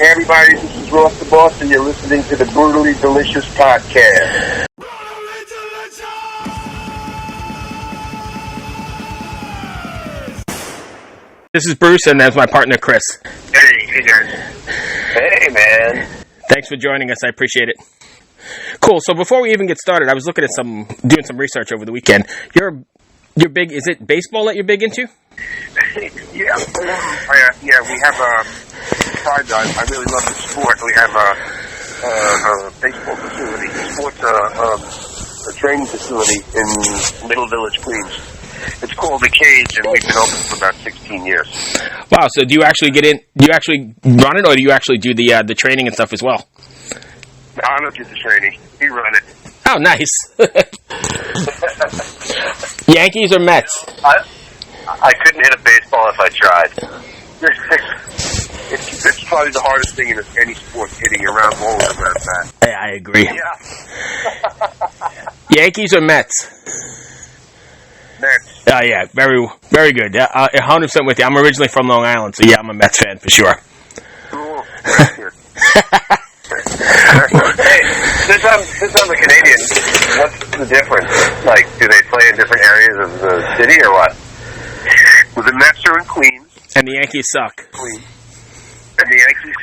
Hey everybody, this is Ross the Boss, and you're listening to the Brutally Delicious Podcast. This is Bruce, and that's my partner, Chris. Hey guys. Hey man. Thanks for joining us. I appreciate it. Cool. So before we even get started, I was looking at doing some research over the weekend. You're big. Is it baseball that you're big into? Yeah. We have a side. I really love the sport. We have a baseball facility, a training facility in Middle Village, Queens. It's called The Cage, and we've been open for about 16 years. Wow. So do you actually get in? Do you actually run it, or do you actually do the training and stuff as well? I don't do the training. We run it. Oh, nice. Yankees or Mets? I couldn't hit a baseball if I tried. It's probably the hardest thing in any sport, hitting around balls around that. Hey, I agree. Yeah. Yankees or Mets? Mets. Oh, yeah. Very, very good. 100% with you. I'm originally from Long Island, so yeah, I'm a Mets fan for sure. Cool. Hey, since I'm a Canadian, what's the difference? Like, do they play in different areas of the city or what? Well, the Mets are in Queens. And the Yankees suck. Queens. And the Yankees,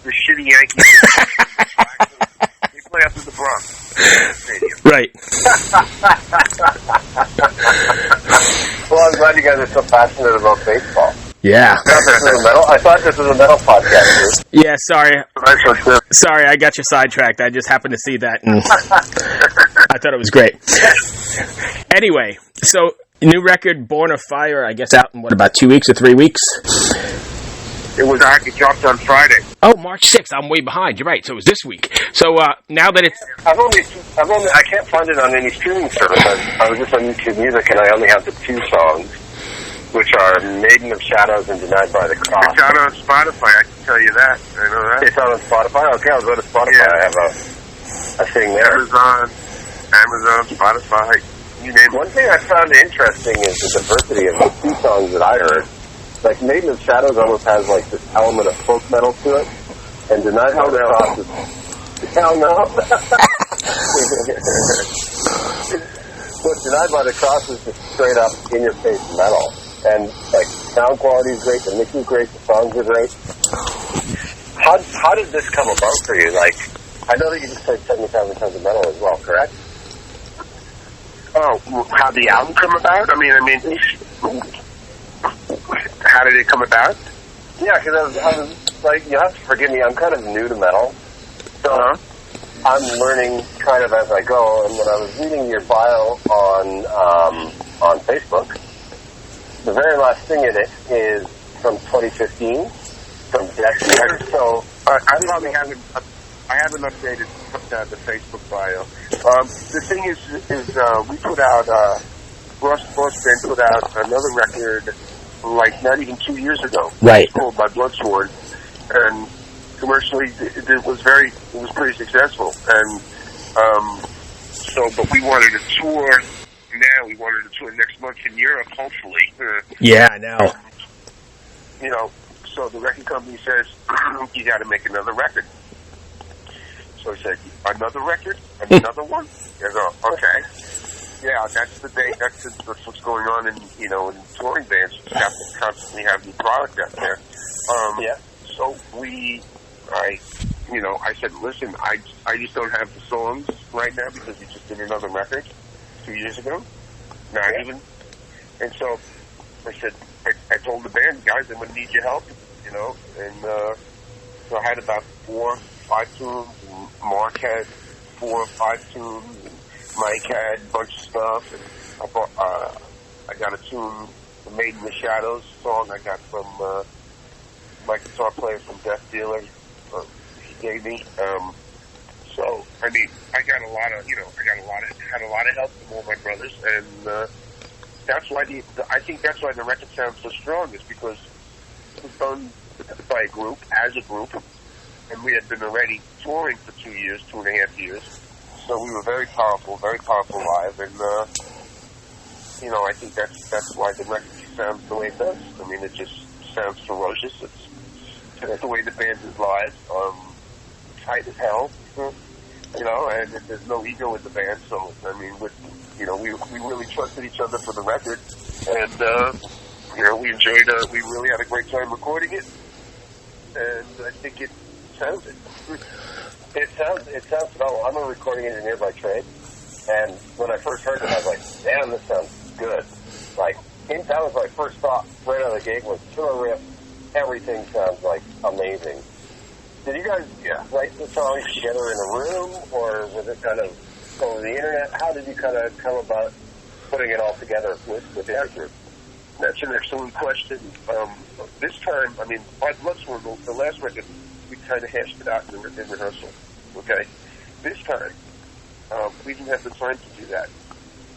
the shitty Yankees, they play up in the Bronx Stadium. Right. Well, I'm glad you guys are so passionate about baseball. Yeah. I thought this was a metal podcast. Dude. Yeah, sorry. Sorry, I got you sidetracked. I just happened to see that, and I thought it was great. Anyway, so new record, Born of Fire, I guess out in, about 2 weeks or 3 weeks? It dropped on Friday. Oh, March 6th. I'm way behind. You're right. So it was this week. So now that it's... I can't find it on any streaming service. I was just on YouTube Music, and I only have the 2 songs, which are Maiden of Shadows and Denied by the Cross. It's out on Spotify, I can tell you that. I know that. It's out on Spotify? Okay, I'll go to Spotify. Yeah. I have a thing there. Amazon, Spotify, you name it. One thing I found interesting is the diversity of the 2 songs that I heard. Like, Maiden of Shadows almost has, like, this element of folk metal to it, and Denied by the Cross is... Hell no. But Denied by the Cross is just straight up in-your-face metal. And, like, sound quality is great, the mix is great, the songs are great. How did this come about for you? Like, I know that you just played 77 Tons of Metal as well, correct? Oh, how did the album come about? I mean, how did it come about? Yeah, because I was, like, you have to forgive me, I'm kind of new to metal. So I'm learning kind of as I go, and when I was reading your bio on Facebook, the very last thing in it is from 2015, from Dexter. So I probably haven't updated the Facebook bio. The thing is we put out, Ross Band put out another record like not even 2 years ago. Right. It's called My Bloodsword, and commercially it was pretty successful, and but we wanted to tour now. We wanted to tour next month in Europe, hopefully. Yeah, I know. You know, so the record company says, you got to make another record. So I said, another record? Another one? I go, okay. Yeah, that's the day. That's what's going on in touring bands. You have to constantly have new product out there. So I said, listen, I just don't have the songs right now because we just did another record 2 years ago. Not even. And so I said, I told the band, guys, I'm going to need your help, and so I had about 4 or 5 tunes, and Mark had 4 or 5 tunes, and Mike had a bunch of stuff, and I got a tune, the Maiden of Shadows song I got from my guitar player from Death Dealer, he gave me. So I mean, I had a lot of help from all my brothers, and that's why I think that's why the record sounds so strong, is because it was done by a group, as a group, and we had been already touring for 2 years, 2.5 years. So we were very powerful live, and I think that's why the record sounds the way it does. I mean, it just sounds ferocious. the way the band is live, tight as hell, you know, and there's no ego in the band. So I mean, we really trusted each other for the record, and you know, we enjoyed. We really had a great time recording it, and I think it sounds it. It sounds phenomenal. I'm a recording engineer by trade, and when I first heard it, I was like, damn, this sounds good. Like, that was my first thought right out of the gate was killer riff. Everything sounds like amazing. Did you guys write the songs together in a room, or was it kind of over the internet? How did you kind of come about putting it all together with the group? That's an excellent question. This time, I mean, by Bloodsworn, the last record, we kind of hashed it out in rehearsal. Okay, this time we didn't have the time to do that,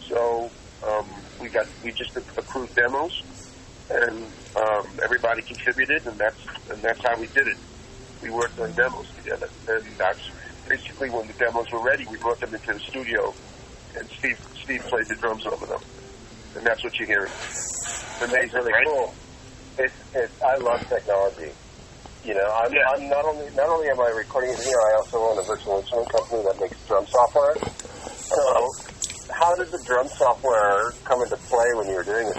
so we just approved demos, and everybody contributed, and that's how we did it. We worked on demos together, and that's basically when the demos were ready. We brought them into the studio, and Steve played the drums over them, and that's what you're hearing. Amazing, really right? Cool. I love technology. You know, I'm not only am I a recording engineer, I also own a virtual instrument company that makes drum software. So, how did the drum software come into play when you were doing this?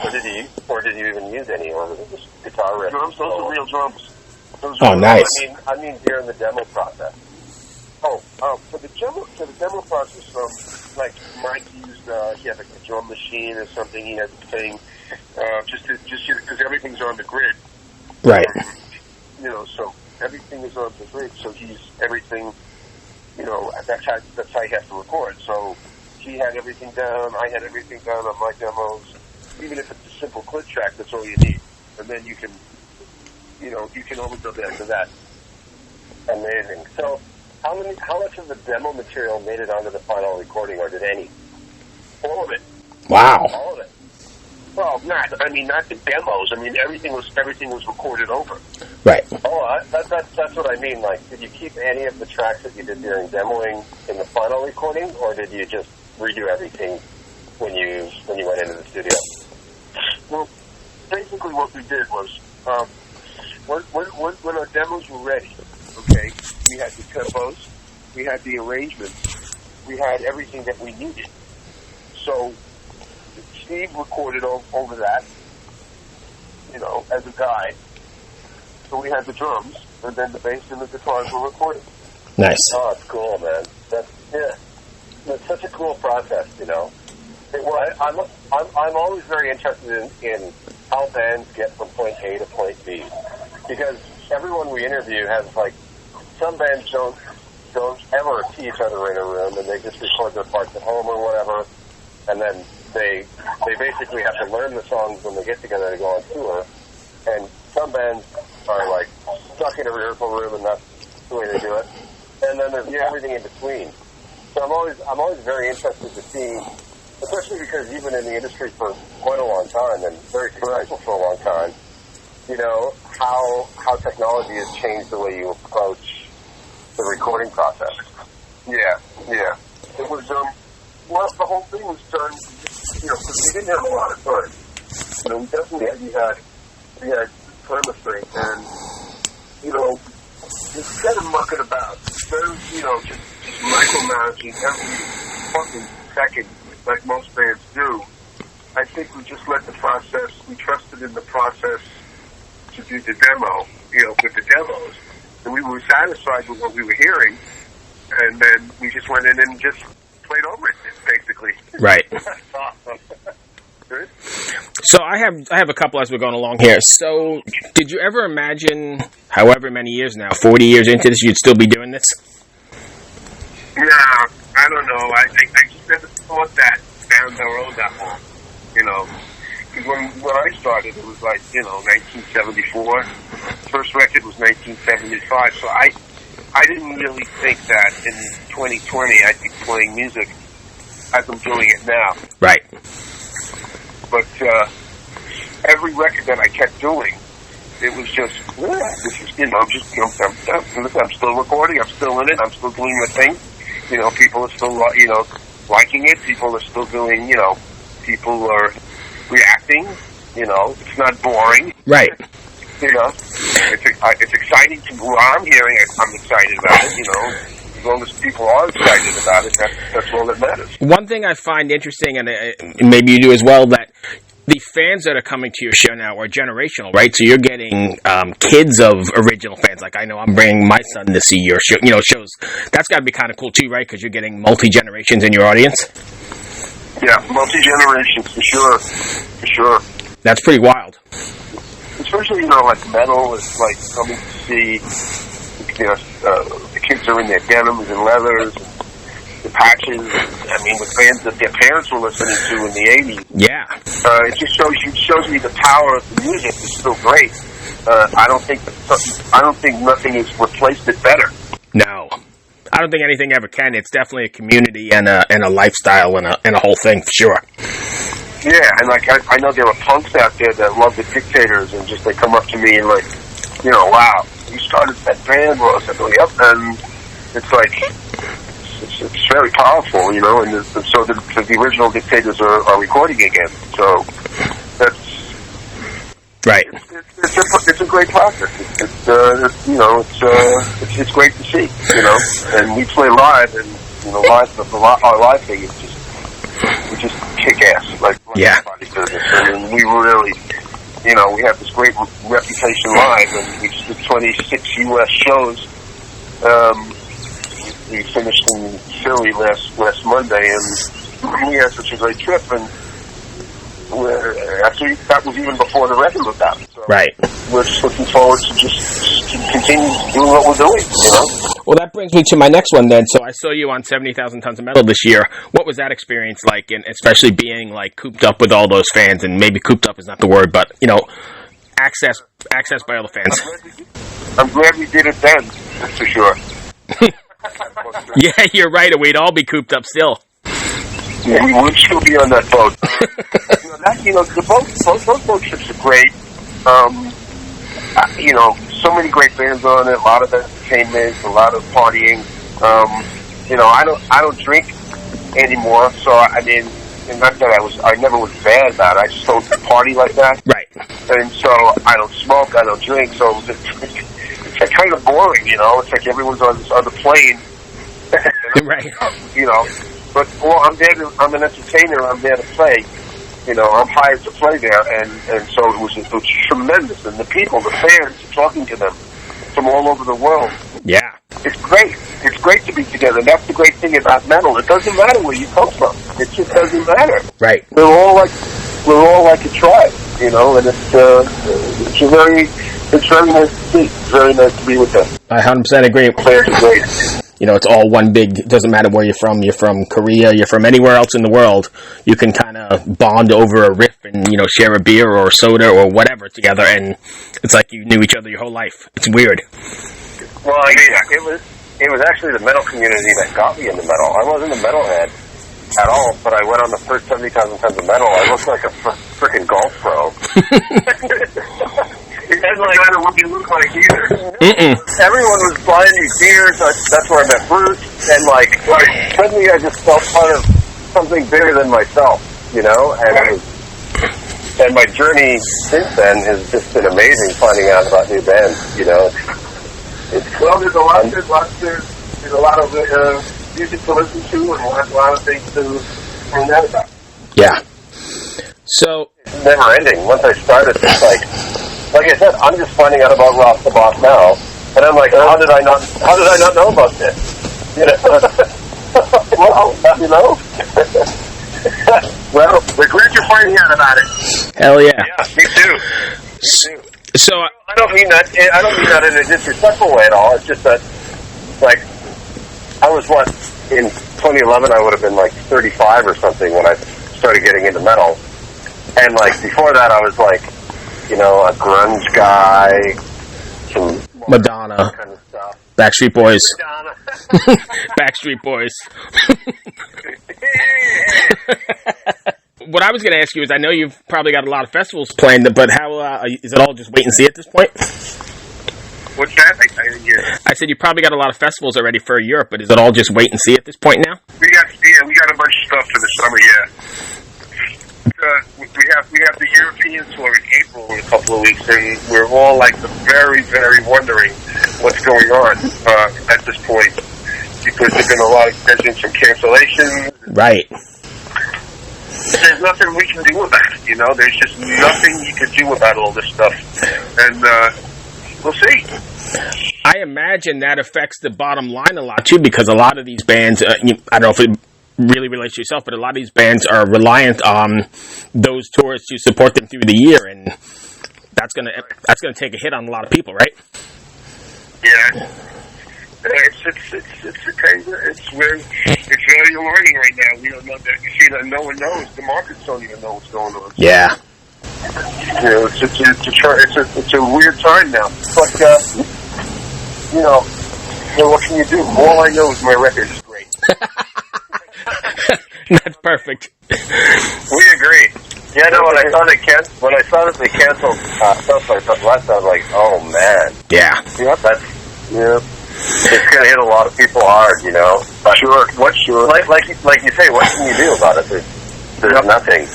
Or did you even use any, or was it just guitar riffs? Drums, those are real drums. Nice. I mean, during the demo process. For the demo process, like Mike used, he had like a drum machine or something. He had the thing, just because everything's on the grid. Right. You know, so everything is on the grid. So everything. You know, that's how you have to record. So he had everything down. I had everything down on my demos. Even if it's a simple click track, that's all you need, and then you can always go back to that. Amazing. So, how much of the demo material made it onto the final recording, or did any? All of it. Wow. All of it. Well, not the demos. I mean, everything was recorded over. Right. Oh, that's what I mean. Like, did you keep any of the tracks that you did during demoing in the final recording, or did you just redo everything when you went into the studio? Well, basically, what we did was when our demos were ready. Okay, we had the tempos, we had the arrangements, we had everything that we needed. So Steve recorded over that, you know, as a guide. So we had the drums, and then the bass and the guitars were recorded. Nice. Oh, it's cool, man. That's such a cool process, you know. I'm always very interested in how bands get from point A to point B, because everyone we interview has, like, some bands don't ever see each other in a room, and they just record their parts at home or whatever, and then they basically have to learn the songs when they get together to go on tour. And some bands are, like, stuck in a rehearsal room, and that's the way they do it. And then there's everything in between. So I'm always very interested to see, especially because you've been in the industry for quite a long time and very successful for a long time, you know, how technology has changed the way you approach the recording process. Yeah. It was, well, the whole thing was done, you know, because we didn't have a lot of time. You know, we definitely had chemistry, and, you know, instead of mucking about, you know, just micromanaging every fucking second like most bands do, I think we just let the process, we trusted in the process to do the demo, you know, with the demos. And we were satisfied with what we were hearing, and then we just went in and just played over it, basically. Right. Awesome. Good. So I have a couple as we're going along here. So did you ever imagine, however many years now, 40 years into this, you'd still be doing this? No, I don't know. I just never thought that down the road that long, you know. Because when I started, it was like, you know, 1974. First record was 1975. So I didn't really think that in 2020 I'd be playing music as I'm doing it now. Right. But every record that I kept doing, it was just, this is, you know, I'm still recording, I'm still in it, I'm still doing the thing. You know, people are still, you know, liking it. People are still doing, you know, people are reacting. You know, it's not boring. Right. You know, it's exciting to what I'm hearing. I'm excited about it. You know, as long as people are excited about it, that's all that matters. One thing I find interesting, and maybe you do as well, that the fans that are coming to your show now are generational, right? So you're getting kids of original fans. Like I know I'm bringing my son to see your show, shows. That's got to be kind of cool too, right? Because you're getting multi-generations in your audience. Yeah, multi-generations for sure. That's pretty wild. Especially, like metal is like coming to see, the kids are in their denims and leathers, and the patches. I mean, the bands that their parents were listening to in the 80s. Yeah. It just shows me the power of the music is still great. I don't think nothing has replaced it better. No. I don't think anything ever can. It's definitely a community and a lifestyle and a whole thing, for sure. Yeah, and like I know there are punks out there that love the Dictators, and just they come up to me and like, wow, you started that band, well, I said, oh, yep, and it's like it's very powerful, and so the original Dictators are recording again, so that's right. It's a great process. It's great to see, and we play live, and our live thing is we just kick ass, like everybody does it. I mean, we really, we have this great reputation live, and we just did 26 U.S. shows. We finished in Philly last Monday, and we had such a great trip, and actually that was even before the record was out. So right. We're just looking forward to just continue doing what we're doing, Well, that brings me to my next one then. So I saw you on 70,000 Tons of Metal this year. What was that experience like, and especially being like cooped up with all those fans, and maybe cooped up is not the word, but, access by all the fans. I'm glad we did it then, that's for sure. Yeah, you're right. We'd all be cooped up still. Yeah, we would still be on that boat. Those boat trips are great. So many great bands on it, a lot of entertainment, a lot of partying. I don't drink anymore, so I mean, and not that I never was bad about it. I just don't party like that. Right. And so I don't smoke, I don't drink, so it's like kind of boring, It's like everyone's on this other plane. Right. But I'm an entertainer. I'm there to play. I'm hired to play there, and so it was tremendous. And the people, the fans, talking to them from all over the world. Yeah. It's great. It's great to be together. That's the great thing about metal. It doesn't matter where you come from. It just doesn't matter. Right. We're all like a tribe, and it's very nice to see. It's very nice to be with them. I 100% agree. Players are great. It's all one big, it doesn't matter where you're from Korea, you're from anywhere else in the world, you can kind of bond over a riff and, share a beer or a soda or whatever together, and it's like you knew each other your whole life. It's weird. Well, it was actually the metal community that got me into metal. I wasn't a metalhead at all, but I went on the first 70,000 Tons of Metal. I looked like a freaking golf pro. It doesn't matter what you look like either. Everyone was buying me beers. That's where I met Bruce. And, suddenly I just felt part of something bigger than myself, And my journey since then has just been amazing, finding out about new bands, There's a lot of music to listen to, and a lot of things to find out about. Yeah. So it's never ending. Once I started, it's like I said, I'm just finding out about Ross the Boss now, and I'm like, how did I not know about this? Well, we're glad you're finding out about it. Hell yeah. Yeah, me too. So I don't mean that in a disrespectful way at all. It's just that, I was in 2011 I would have been 35 or something when I started getting into metal, and before that I was a grunge guy, some Madonna, kind of stuff. Backstreet Boys. Madonna. Backstreet Boys. What I was going to ask you is, I know you've probably got a lot of festivals planned, but how is it all just wait and see at this point? What's that? I didn't hear it. I said you probably got a lot of festivals already for Europe, but is it all just wait and see at this point now? We got a bunch of stuff for the summer, yeah. We have the European tour in April in a couple of weeks, and we're all like very, very wondering what's going on at this point, because there's been a lot of there's been some cancellations. Right. There's nothing we can do about it. You know, there's just nothing you can do about all this stuff, and we'll see. I imagine that affects the bottom line a lot too, because a lot of these bands, I don't know if it really relates to yourself, but a lot of these bands are reliant on those tours to support them through the year, and that's gonna take a hit on a lot of people, right? Yeah, it's very alarming right now. We don't know that. You see that no one knows. The markets don't even know what's going on. Yeah. You know, it's a weird time now. But you know, what can you do? All I know is my record is great. That's perfect. We agree. Yeah, no. When I saw that they canceled stuff like that last time, I was like, oh man. Yeah. It's gonna hit a lot of people hard, you know. But Sure. Like you say, what can you do about it? There's nothing.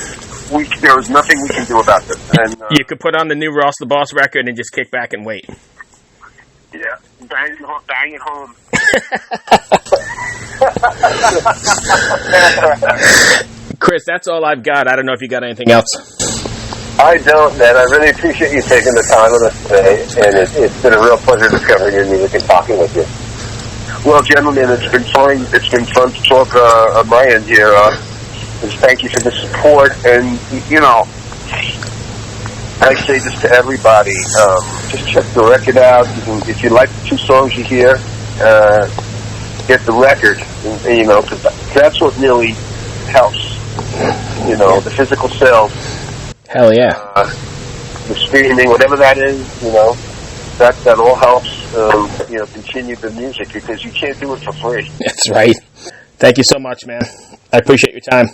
There is nothing we can do about this. And You could put on the new Ross the Boss record and just kick back and wait. yeah, bang it home. Chris, that's all I've got. I don't know if you got anything else. I don't, man. I really appreciate you taking the time with us today, and it's been a real pleasure discovering your music and talking with you. Well, gentlemen, it's been fun. It's been fun to talk on my end here. Just thank you for the support, and you know, I say this to everybody: just check the record out. If you like the 2 songs you hear, get the record. You know, because that's what really helps. You know, the physical sales. Hell yeah. The streaming, whatever that is, you know, that all helps. You know, continue the music, because you can't do it for free. That's right. Thank you so much, man. I appreciate your time.